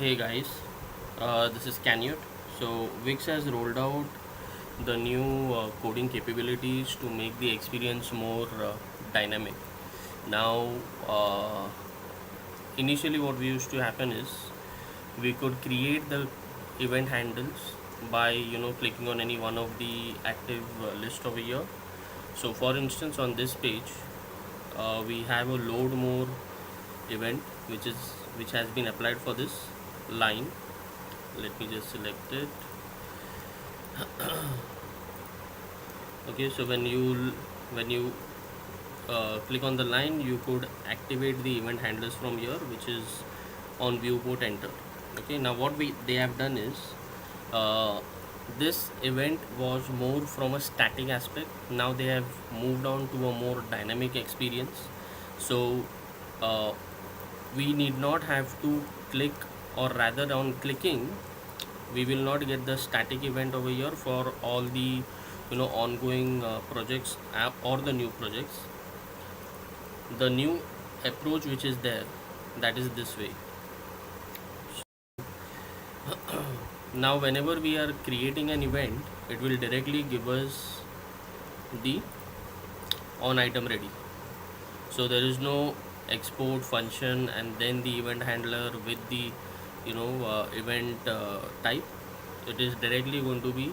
Hey guys, this is Canute. So Wix has rolled out the new coding capabilities to make the experience more dynamic. Now, uh, initially what we used to happen is we could create the event handles by clicking on any one of the active list over here. So for instance, on this page, we have a load more event which has been applied for this line. Let me just select it. Okay, so when you click on the line, you could activate the event handlers from here, which is on viewport enter. Okay, now what we they have done is uh, this event was more from a static aspect. Now they have moved on to a more dynamic experience. So uh, we need not have to click, or rather on clicking we will not get the static event over here for all the ongoing projects or the new projects. The new approach which is there, that is this way. Now whenever we are creating an event, it will directly give us the on item ready. So there is no export function and then the event handler with the event type. It is directly going to be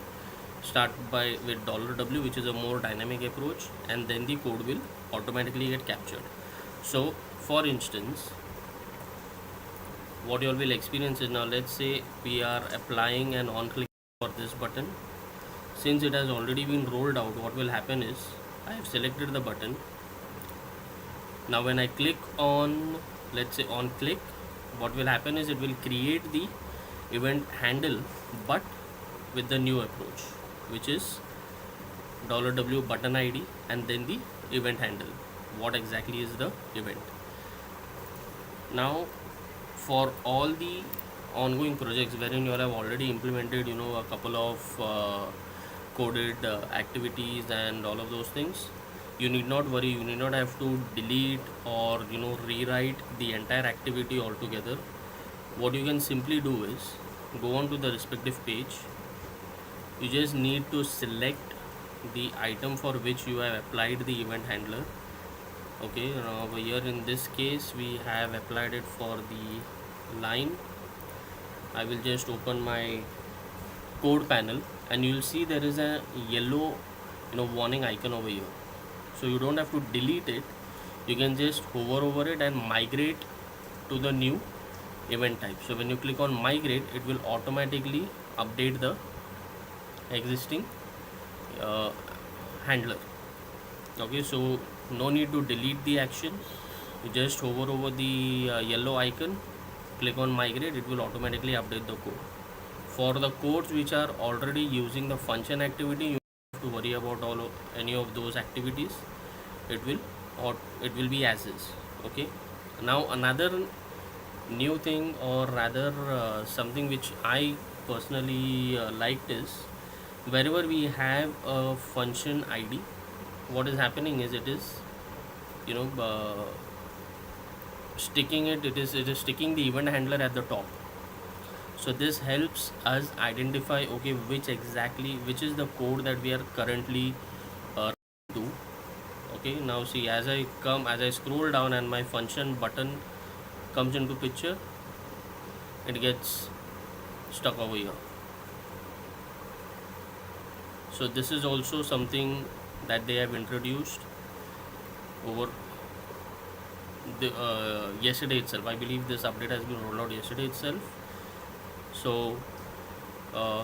start by with $w, which is a more dynamic approach, and then the code will automatically get captured. So for instance, what you all will experience is, now let's say we are applying an on click for this button. Since it has already been rolled out, what will happen is I have selected the button. Now when I click on, let's say on click, what will happen is it will create the event handle, but with the new approach, which is $w button id and then the event handle. What exactly is the event? Now for all the ongoing projects wherein you all have already implemented a couple of coded activities and all of those things, you need not worry, you need not have to delete or rewrite the entire activity altogether. What you can simply do is go on to the respective page. You just need to select the item for which you have applied the event handler. Okay, now over here in this case we have applied it for the line. I will just open my code panel and you will see there is a yellow warning icon over here. So you don't have to delete it, you can just hover over it and migrate to the new event type. So when you click on migrate, it will automatically update the existing uh, handler. Okay, so no need to delete the action, you just hover over the yellow icon, click on migrate, it will automatically update the code. For the codes which are already using the function activity, you don't have to worry about any of those activities. It will, or it will be as is. Okay, now another new thing, or rather something which I personally liked is, wherever we have a function id, what is happening is it is you know uh, sticking it is sticking the event handler at the top. So this helps us identify, okay, which is the code that we are currently to. Okay, now see, as I scroll down and my function button comes into picture, it gets stuck over here. So this is also something that they have introduced over the yesterday itself. I believe this update has been rolled out yesterday itself. So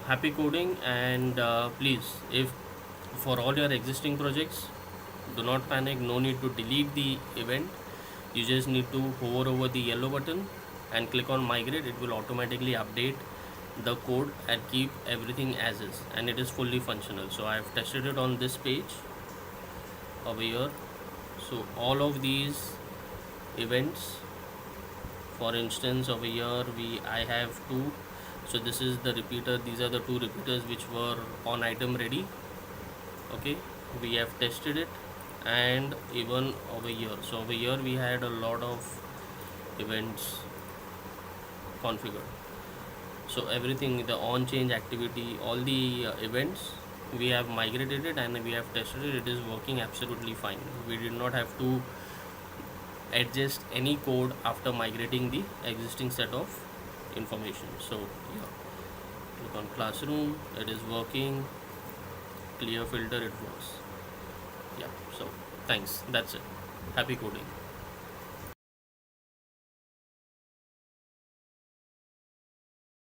happy coding, and please, if for all your existing projects, do not panic, no need to delete the event. You just need to hover over the yellow button and click on migrate. It will automatically update the code and keep everything as is, and it is fully functional. So I have tested it on this page over here. So all of these events, for instance over here I have two. So this is the repeater, these are the two repeaters which were on item ready. Okay, we have tested it, and even over here, so over here we had a lot of events configured. So everything, the on change activity, all the events, we have migrated it and we have tested it. It is working absolutely fine. We did not have to adjust any code after migrating the existing set of information. So yeah, look on classroom, it is working. Clear filter, it works. Yeah, so thanks, that's it. Happy coding.